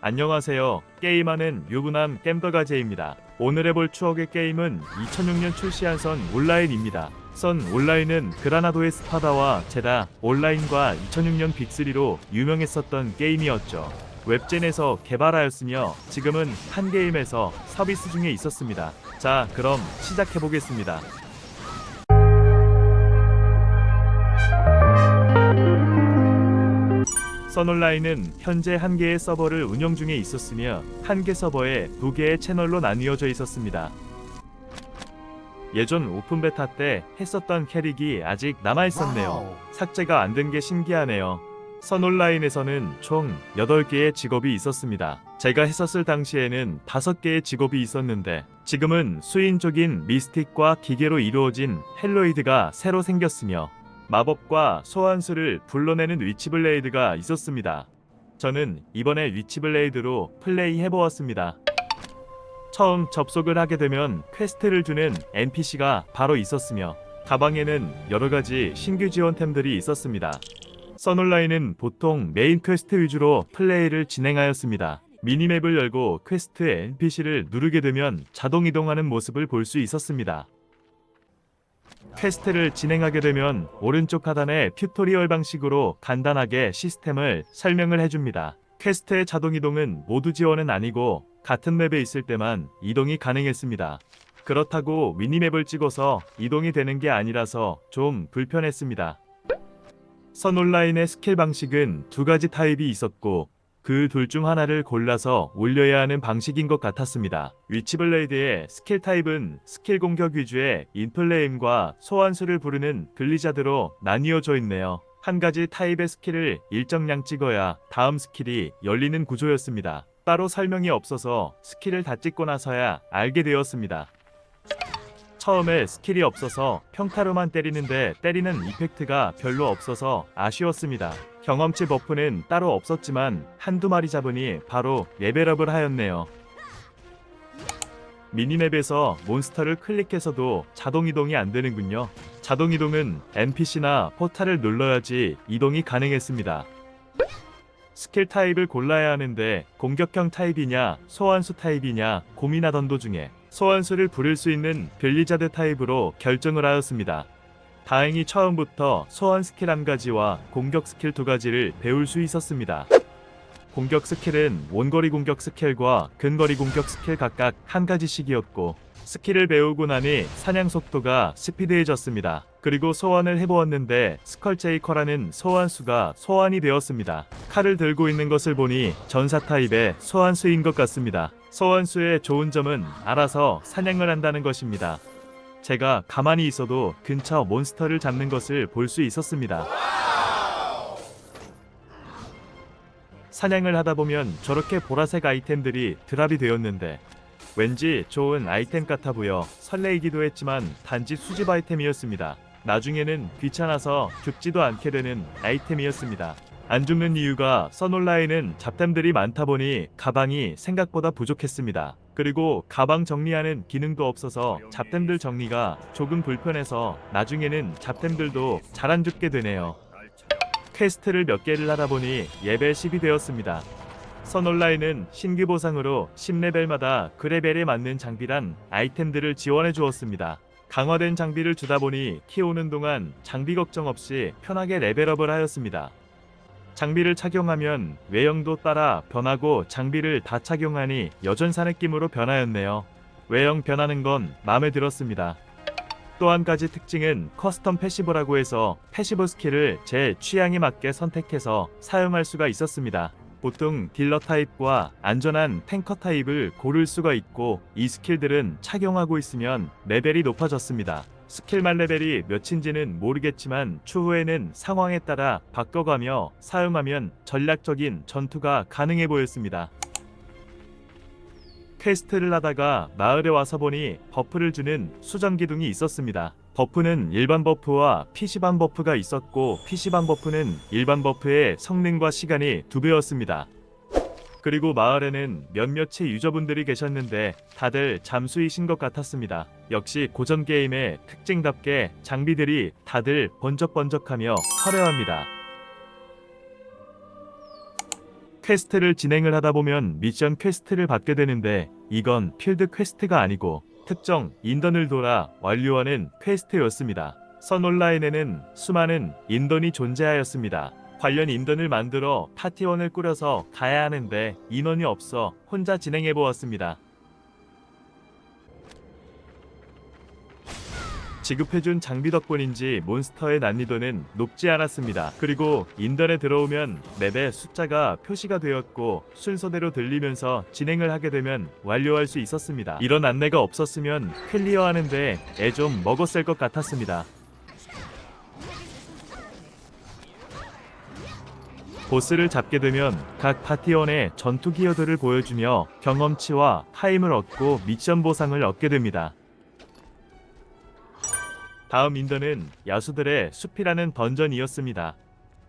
안녕하세요. 게임하는 유부남 겜더가제입니다. 오늘 해볼 추억의 게임은 2006년 출시한 선 온라인입니다. 선 온라인은 그라나도의 스파다와 제다 온라인과 2006년 빅3로 유명했었던 게임이었죠. 웹젠에서 개발하였으며 지금은 한 게임에서 서비스 중에 있었습니다. 자, 그럼 시작해보겠습니다. 선온라인은 현재 한 개의 서버를 운영 중에 있었으며 한 개 서버에 두 개의 채널로 나뉘어져 있었습니다. 예전 오픈 베타 때 했었던 캐릭이 아직 남아있었네요. 삭제가 안 된 게 신기하네요. 선온라인에서는 총 8개의 직업이 있었습니다. 제가 했었을 당시에는 5개의 직업이 있었는데 지금은 수인족인 미스틱과 기계로 이루어진 헬로이드가 새로 생겼으며 마법과 소환수를 불러내는 위치블레이드가 있었습니다. 저는 이번에 위치블레이드로 플레이해보았습니다. 처음 접속을 하게 되면 퀘스트를 주는 NPC가 바로 있었으며 가방에는 여러가지 신규 지원템들이 있었습니다. 선온라인은 보통 메인 퀘스트 위주로 플레이를 진행하였습니다. 미니맵을 열고 퀘스트 NPC를 누르게 되면 자동 이동하는 모습을 볼 수 있었습니다. 퀘스트를 진행하게 되면 오른쪽 하단에 튜토리얼 방식으로 간단하게 시스템을 설명을 해줍니다. 퀘스트의 자동 이동은 모두 지원은 아니고 같은 맵에 있을 때만 이동이 가능했습니다. 그렇다고 미니맵을 찍어서 이동이 되는 게 아니라서 좀 불편했습니다. 선온라인의 스킬 방식은 두 가지 타입이 있었고 그 둘 중 하나를 골라서 올려야 하는 방식인 것 같았습니다. 위치블레이드의 스킬 타입은 스킬 공격 위주의 인플레임과 소환수를 부르는 글리자드로 나뉘어져 있네요. 한 가지 타입의 스킬을 일정량 찍어야 다음 스킬이 열리는 구조였습니다. 따로 설명이 없어서 스킬을 다 찍고 나서야 알게 되었습니다. 처음에 스킬이 없어서 평타로만 때리는데 때리는 이펙트가 별로 없어서 아쉬웠습니다. 경험치 버프는 따로 없었지만 한두 마리 잡으니 바로 레벨업을 하였네요. 미니맵에서 몬스터를 클릭해서도 자동 이동이 안 되는군요. 자동 이동은 NPC나 포탈을 눌러야지 이동이 가능했습니다. 스킬 타입을 골라야 하는데 공격형 타입이냐 소환수 타입이냐 고민하던 도중에 소환수를 부릴 수 있는 빌리자드 타입으로 결정을 하였습니다. 다행히 처음부터 소환 스킬 한 가지와 공격 스킬 두 가지를 배울 수 있었습니다. 공격 스킬은 원거리 공격 스킬과 근거리 공격 스킬 각각 한 가지씩이었고 스킬을 배우고 나니 사냥 속도가 스피드해졌습니다. 그리고 소환을 해보았는데 스컬제이커라는 소환수가 소환이 되었습니다. 칼을 들고 있는 것을 보니 전사 타입의 소환수인 것 같습니다. 소환수의 좋은 점은 알아서 사냥을 한다는 것입니다. 제가 가만히 있어도 근처 몬스터를 잡는 것을 볼 수 있었습니다. 사냥을 하다 보면 저렇게 보라색 아이템들이 드랍이 되었는데 왠지 좋은 아이템 같아 보여 설레이기도 했지만 단지 수집 아이템이었습니다. 나중에는 귀찮아서 죽지도 않게 되는 아이템이었습니다. 안 죽는 이유가 선온라인은 잡템들이 많다 보니 가방이 생각보다 부족했습니다. 그리고 가방 정리하는 기능도 없어서 잡템들 정리가 조금 불편해서 나중에는 잡템들도 잘 안 죽게 되네요. 퀘스트를 몇 개를 하다 보니 레벨 10이 되었습니다. 선온라인은 신규 보상으로 10레벨마다 그 레벨에 맞는 장비란 아이템들을 지원해 주었습니다. 강화된 장비를 주다 보니 키우는 동안 장비 걱정 없이 편하게 레벨업을 하였습니다. 장비를 착용하면 외형도 따라 변하고 장비를 다 착용하니 여전사 느낌으로 변하였네요. 외형 변하는 건 마음에 들었습니다. 또 한 가지 특징은 커스텀 패시브라고 해서 패시브 스킬을 제 취향에 맞게 선택해서 사용할 수가 있었습니다. 보통 딜러 타입과 안전한 탱커 타입을 고를 수가 있고 이 스킬들은 착용하고 있으면 레벨이 높아졌습니다. 스킬만 레벨이 몇인지는 모르겠지만 추후에는 상황에 따라 바꿔가며 사용하면 전략적인 전투가 가능해 보였습니다. 퀘스트를 하다가 마을에 와서 보니 버프를 주는 수정 기둥이 있었습니다. 버프는 일반 버프와 PC방 버프가 있었고 PC방 버프는 일반 버프의 성능과 시간이 2배였습니다. 그리고 마을에는 몇몇의 유저분들이 계셨는데 다들 잠수이신 것 같았습니다. 역시 고전 게임의 특징답게 장비들이 다들 번쩍번쩍하며 화려합니다. 퀘스트를 진행을 하다 보면 미션 퀘스트를 받게 되는데 이건 필드 퀘스트가 아니고 특정 인던을 돌아 완료하는 퀘스트였습니다. 선 온라인에는 수많은 인던이 존재하였습니다. 관련 인던을 만들어 파티원을 꾸려서 가야 하는데 인원이 없어 혼자 진행해 보았습니다. 지급해준 장비 덕분인지 몬스터의 난이도는 높지 않았습니다. 그리고 인던에 들어오면 맵에 숫자가 표시가 되었고 순서대로 들리면서 진행을 하게 되면 완료할 수 있었습니다. 이런 안내가 없었으면 클리어하는데 애 좀 먹었을 것 같았습니다. 보스를 잡게 되면 각 파티원의 전투 기어들을 보여주며 경험치와 타임을 얻고 미션 보상을 얻게 됩니다. 다음 인던은 야수들의 숲이라는 던전이었습니다.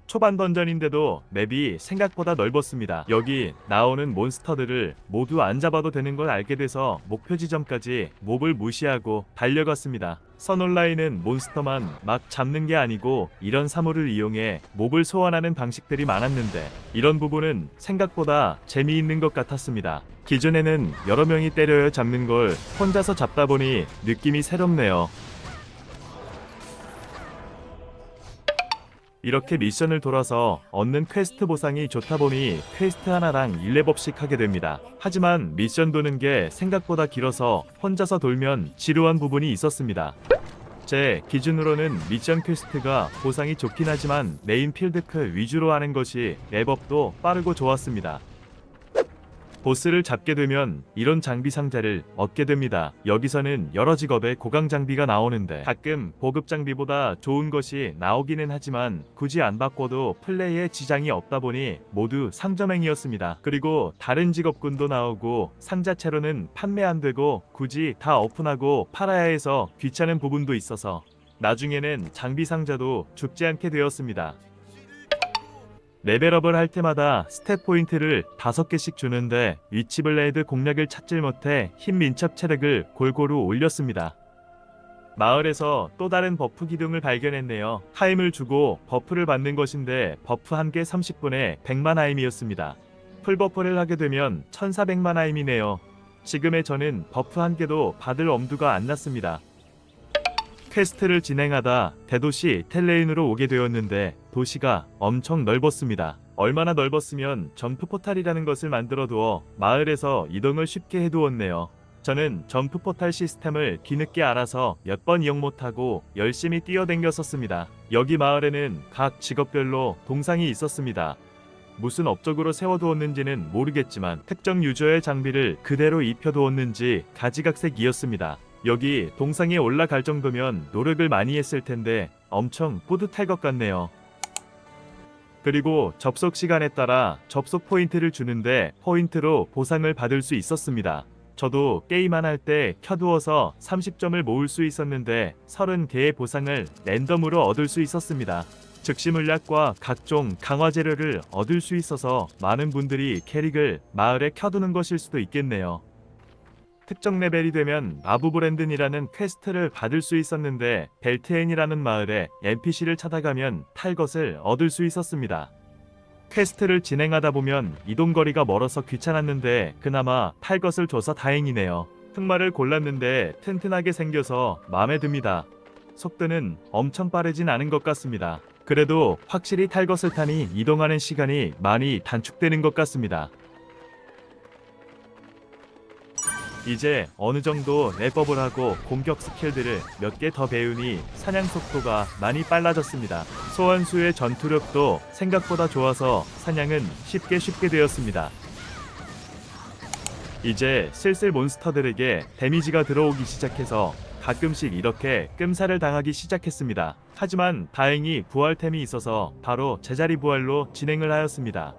초반 던전인데도 맵이 생각보다 넓었습니다. 여기 나오는 몬스터들을 모두 안 잡아도 되는 걸 알게 돼서 목표 지점까지 몹을 무시하고 달려갔습니다. 선 온라인은 몬스터만 막 잡는 게 아니고 이런 사물을 이용해 몹을 소환하는 방식들이 많았는데 이런 부분은 생각보다 재미있는 것 같았습니다. 기존에는 여러 명이 때려야 잡는 걸 혼자서 잡다 보니 느낌이 새롭네요. 이렇게 미션을 돌아서 얻는 퀘스트 보상이 좋다 보니 퀘스트 하나당 1렙업씩 하게 됩니다. 하지만 미션 도는 게 생각보다 길어서 혼자서 돌면 지루한 부분이 있었습니다. 제 기준으로는 미션 퀘스트가 보상이 좋긴 하지만 메인 필드클 위주로 하는 것이 랩업도 빠르고 좋았습니다. 보스를 잡게 되면 이런 장비 상자를 얻게 됩니다. 여기서는 여러 직업의 고강 장비가 나오는데 가끔 보급 장비보다 좋은 것이 나오기는 하지만 굳이 안 바꿔도 플레이에 지장이 없다 보니 모두 상점행이었습니다. 그리고 다른 직업군도 나오고 상자채로는 판매 안 되고 굳이 다 오픈하고 팔아야 해서 귀찮은 부분도 있어서 나중에는 장비 상자도 죽지 않게 되었습니다. 레벨업을 할 때마다 스탯 포인트를 5개씩 주는데 위치블레이드 공략을 찾질 못해 힘 민첩 체력을 골고루 올렸습니다. 마을에서 또 다른 버프 기둥을 발견했네요. 하임을 주고 버프를 받는 것인데 버프 한 개 30분에 100만 하임이었습니다. 풀버프를 하게 되면 1400만 하임이네요. 지금의 저는 버프 한 개도 받을 엄두가 안 났습니다. 퀘스트를 진행하다 대도시 텔레인으로 오게 되었는데 도시가 엄청 넓었습니다. 얼마나 넓었으면 점프 포탈이라는 것을 만들어 두어 마을에서 이동을 쉽게 해두었네요. 저는 점프 포탈 시스템을 뒤늦게 알아서 몇 번 이용 못하고 열심히 뛰어댕겼었습니다. 여기 마을에는 각 직업별로 동상이 있었습니다. 무슨 업적으로 세워두었는지는 모르겠지만 특정 유저의 장비를 그대로 입혀두었는지 가지각색이었습니다. 여기 동상에 올라갈 정도면 노력을 많이 했을 텐데 엄청 뿌듯할 것 같네요. 그리고 접속 시간에 따라 접속 포인트를 주는데 포인트로 보상을 받을 수 있었습니다. 저도 게임만 할 때 켜두어서 30점을 모을 수 있었는데 30개의 보상을 랜덤으로 얻을 수 있었습니다. 즉시 물약과 각종 강화 재료를 얻을 수 있어서 많은 분들이 캐릭을 마을에 켜두는 것일 수도 있겠네요. 특정 레벨이 되면 마부브랜든이라는 퀘스트를 받을 수 있었는데 벨트엔이라는 마을에 NPC를 찾아가면 탈 것을 얻을 수 있었습니다. 퀘스트를 진행하다 보면 이동거리가 멀어서 귀찮았는데 그나마 탈 것을 줘서 다행이네요. 흑마를 골랐는데 튼튼하게 생겨서 마음에 듭니다. 속도는 엄청 빠르진 않은 것 같습니다. 그래도 확실히 탈 것을 타니 이동하는 시간이 많이 단축되는 것 같습니다. 이제 어느 정도 랩업을 하고 공격 스킬들을 몇 개 더 배우니 사냥 속도가 많이 빨라졌습니다. 소환수의 전투력도 생각보다 좋아서 사냥은 쉽게 되었습니다. 이제 슬슬 몬스터들에게 데미지가 들어오기 시작해서 가끔씩 이렇게 끔살을 당하기 시작했습니다. 하지만 다행히 부활템이 있어서 바로 제자리 부활로 진행을 하였습니다.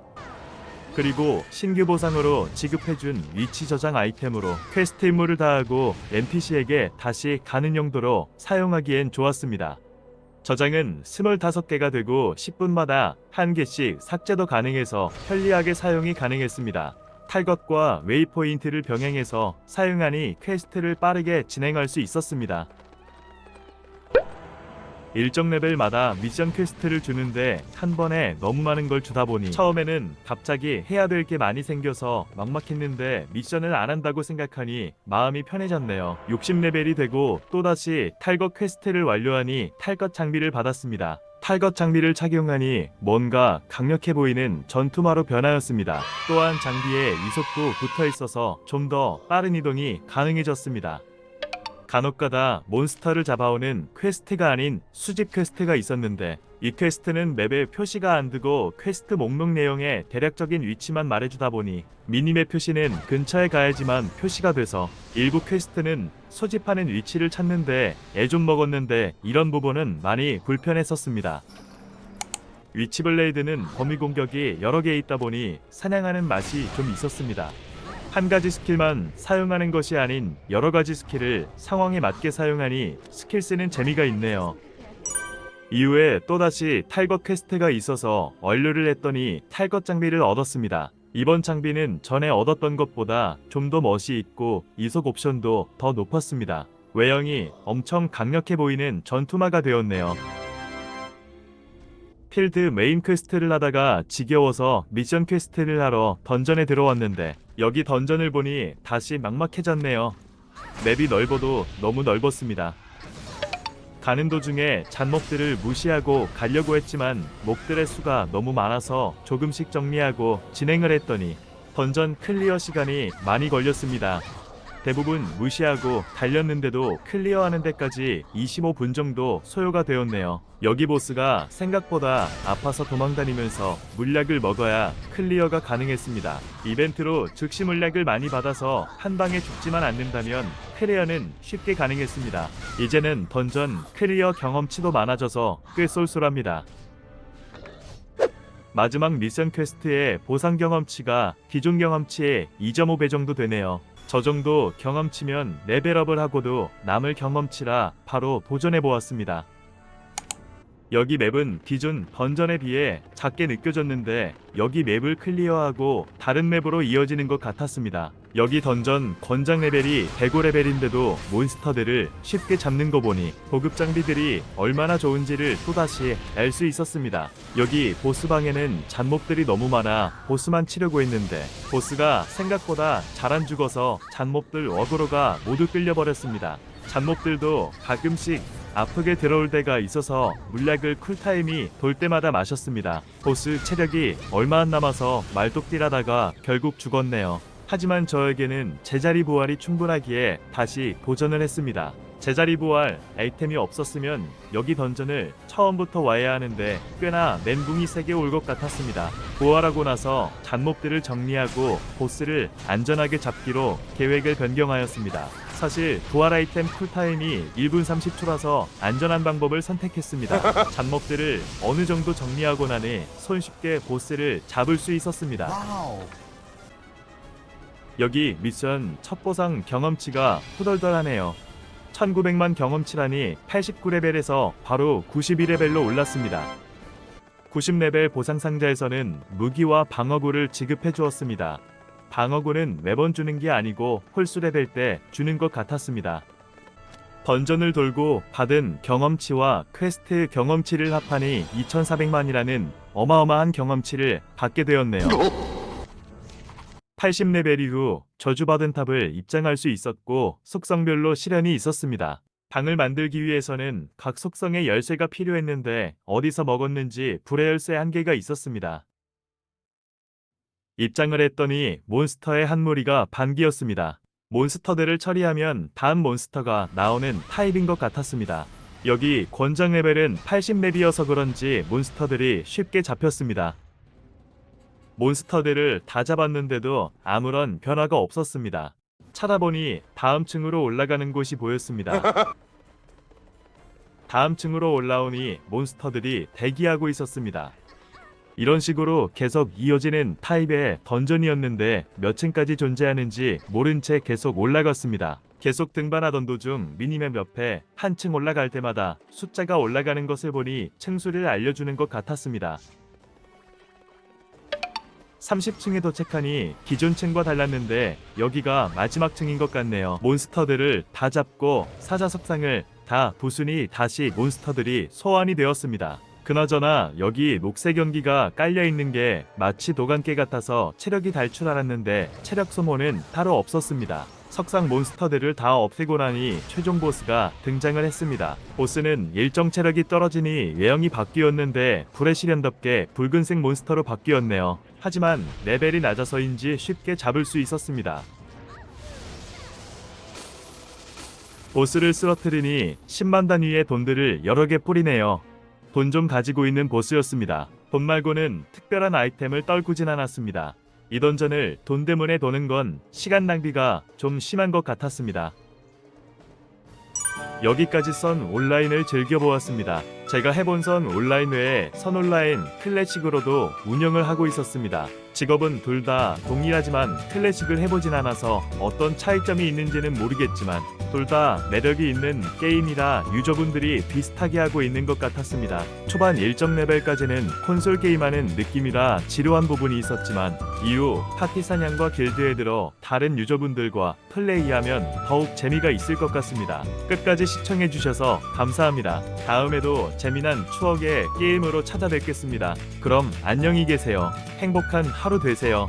그리고 신규 보상으로 지급해준 위치 저장 아이템으로 퀘스트 임무를 다하고 NPC에게 다시 가는 용도로 사용하기엔 좋았습니다. 저장은 25개가 되고 10분마다 1개씩 삭제도 가능해서 편리하게 사용이 가능했습니다. 탈것과 웨이포인트를 병행해서 사용하니 퀘스트를 빠르게 진행할 수 있었습니다. 일정 레벨마다 미션 퀘스트를 주는데 한 번에 너무 많은 걸 주다 보니 처음에는 갑자기 해야 될 게 많이 생겨서 막막했는데 미션을 안 한다고 생각하니 마음이 편해졌네요. 60레벨이 되고 또다시 탈것 퀘스트를 완료하니 탈것 장비를 받았습니다. 탈것 장비를 착용하니 뭔가 강력해 보이는 전투마로 변하였습니다. 또한 장비에 이속도 붙어 있어서 좀 더 빠른 이동이 가능해졌습니다. 간혹가다 몬스터를 잡아오는 퀘스트가 아닌 수집 퀘스트가 있었는데 이 퀘스트는 맵에 표시가 안 뜨고 퀘스트 목록 내용에 대략적인 위치만 말해주다 보니 미니맵 표시는 근처에 가야지만 표시가 돼서 일부 퀘스트는 소집하는 위치를 찾는데 애 좀 먹었는데 이런 부분은 많이 불편했었습니다. 위치블레이드는 범위 공격이 여러 개 있다 보니 사냥하는 맛이 좀 있었습니다. 한 가지 스킬만 사용하는 것이 아닌 여러 가지 스킬을 상황에 맞게 사용하니 스킬 쓰는 재미가 있네요. 이후에 또다시 탈것 퀘스트가 있어서 완료를 했더니 탈것 장비를 얻었습니다. 이번 장비는 전에 얻었던 것보다 좀 더 멋이 있고 이속 옵션도 더 높았습니다. 외형이 엄청 강력해 보이는 전투마가 되었네요. 필드 메인 퀘스트를 하다가 지겨워서 미션 퀘스트를 하러 던전에 들어왔는데 여기 던전을 보니 다시 막막해졌네요. 맵이 넓어도 너무 넓었습니다. 가는 도중에 잔목들을 무시하고 가려고 했지만 목들의 수가 너무 많아서 조금씩 정리하고 진행을 했더니 던전 클리어 시간이 많이 걸렸습니다. 대부분 무시하고 달렸는데도 클리어하는 데까지 25분 정도 소요가 되었네요. 여기 보스가 생각보다 아파서 도망다니면서 물약을 먹어야 클리어가 가능했습니다. 이벤트로 즉시 물약을 많이 받아서 한 방에 죽지만 않는다면 클리어는 쉽게 가능했습니다. 이제는 던전 클리어 경험치도 많아져서 꽤 쏠쏠합니다. 마지막 미션 퀘스트의 보상 경험치가 기존 경험치의 2.5배 정도 되네요. 저 정도 경험치면 레벨업을 하고도 남을 경험치라 바로 도전해보았습니다. 여기 맵은 기존 던전에 비해 작게 느껴졌는데 여기 맵을 클리어하고 다른 맵으로 이어지는 것 같았습니다. 여기 던전 권장 레벨이 105레벨인데도 몬스터들을 쉽게 잡는 거 보니 보급 장비들이 얼마나 좋은지를 또다시 알 수 있었습니다. 여기 보스방에는 잔몹들이 너무 많아 보스만 치려고 했는데 보스가 생각보다 잘 안 죽어서 잔몹들 어그로가 모두 끌려버렸습니다. 잔몹들도 가끔씩 아프게 들어올 때가 있어서 물약을 쿨타임이 돌 때마다 마셨습니다. 보스 체력이 얼마 안 남아서 말뚝딜하다가 결국 죽었네요. 하지만 저에게는 제자리 부활이 충분하기에 다시 도전을 했습니다. 제자리 부활 아이템이 없었으면 여기 던전을 처음부터 와야 하는데 꽤나 멘붕이 세게 올 것 같았습니다. 부활하고 나서 잔몹들을 정리하고 보스를 안전하게 잡기로 계획을 변경하였습니다. 사실 부활 아이템 쿨타임이 1분 30초라서 안전한 방법을 선택했습니다. 잔몹들을 어느 정도 정리하고 나니 손쉽게 보스를 잡을 수 있었습니다. 여기 미션 첫 보상 경험치가 후덜덜하네요. 1900만 경험치라니 89레벨에서 바로 92레벨로 올랐습니다. 90레벨 보상 상자에서는 무기와 방어구를 지급해 주었습니다. 방어구는 매번 주는 게 아니고 홀수 레벨 때 주는 것 같았습니다. 던전을 돌고 받은 경험치와 퀘스트 경험치를 합하니 2400만이라는 어마어마한 경험치를 받게 되었네요. 80레벨 이후 저주받은 탑을 입장할 수 있었고 속성별로 시련이 있었습니다. 방을 만들기 위해서는 각 속성의 열쇠가 필요했는데 어디서 먹었는지 불의 열쇠 한 개가 있었습니다. 입장을 했더니 몬스터의 한 무리가 반기였습니다. 몬스터들을 처리하면 다음 몬스터가 나오는 타입인 것 같았습니다. 여기 권장 레벨은 80렙이어서 그런지 몬스터들이 쉽게 잡혔습니다. 몬스터들을 다 잡았는데도 아무런 변화가 없었습니다. 찾아보니 다음 층으로 올라가는 곳이 보였습니다. 다음 층으로 올라오니 몬스터들이 대기하고 있었습니다. 이런 식으로 계속 이어지는 타입의 던전이었는데 몇 층까지 존재하는지 모른 채 계속 올라갔습니다. 계속 등반하던 도중 미니맵 옆에 한층 올라갈 때마다 숫자가 올라가는 것을 보니 층수를 알려주는 것 같았습니다. 30층에 도착하니 기존 층과 달랐는데 여기가 마지막 층인 것 같네요. 몬스터들을 다 잡고 사자석상을 다 부순이 다시 몬스터들이 소환이 되었습니다. 그나저나 여기 녹색 연기가 깔려있는 게 마치 도관깨 같아서 체력이 달 줄 알았는데 체력 소모는 따로 없었습니다. 석상 몬스터들을 다 없애고 나니 최종 보스가 등장을 했습니다. 보스는 일정 체력이 떨어지니 외형이 바뀌었는데 불의 시련답게 붉은색 몬스터로 바뀌었네요. 하지만 레벨이 낮아서인지 쉽게 잡을 수 있었습니다. 보스를 쓰러뜨리니 10만 단위의 돈들을 여러 개 뿌리네요. 돈 좀 가지고 있는 보스였습니다. 돈 말고는 특별한 아이템을 떨구진 않았습니다. 이 던전을 돈 때문에 도는 건 시간 낭비가 좀 심한 것 같았습니다. 여기까지 선 온라인을 즐겨보았습니다. 제가 해본 선 온라인 외에 선 온라인 클래식으로도 운영을 하고 있었습니다. 직업은 둘 다 동일하지만 클래식을 해보진 않아서 어떤 차이점이 있는지는 모르겠지만 둘 다 매력이 있는 게임이라 유저분들이 비슷하게 하고 있는 것 같았습니다. 초반 일정 레벨까지는 콘솔 게임하는 느낌이라 지루한 부분이 있었지만 이후 파티 사냥과 길드에 들어 다른 유저분들과 플레이하면 더욱 재미가 있을 것 같습니다. 끝까지 시청해주셔서 감사합니다. 다음에도 재미난 추억의 게임으로 찾아뵙겠습니다. 그럼 안녕히 계세요. 행복한 하루 되세요.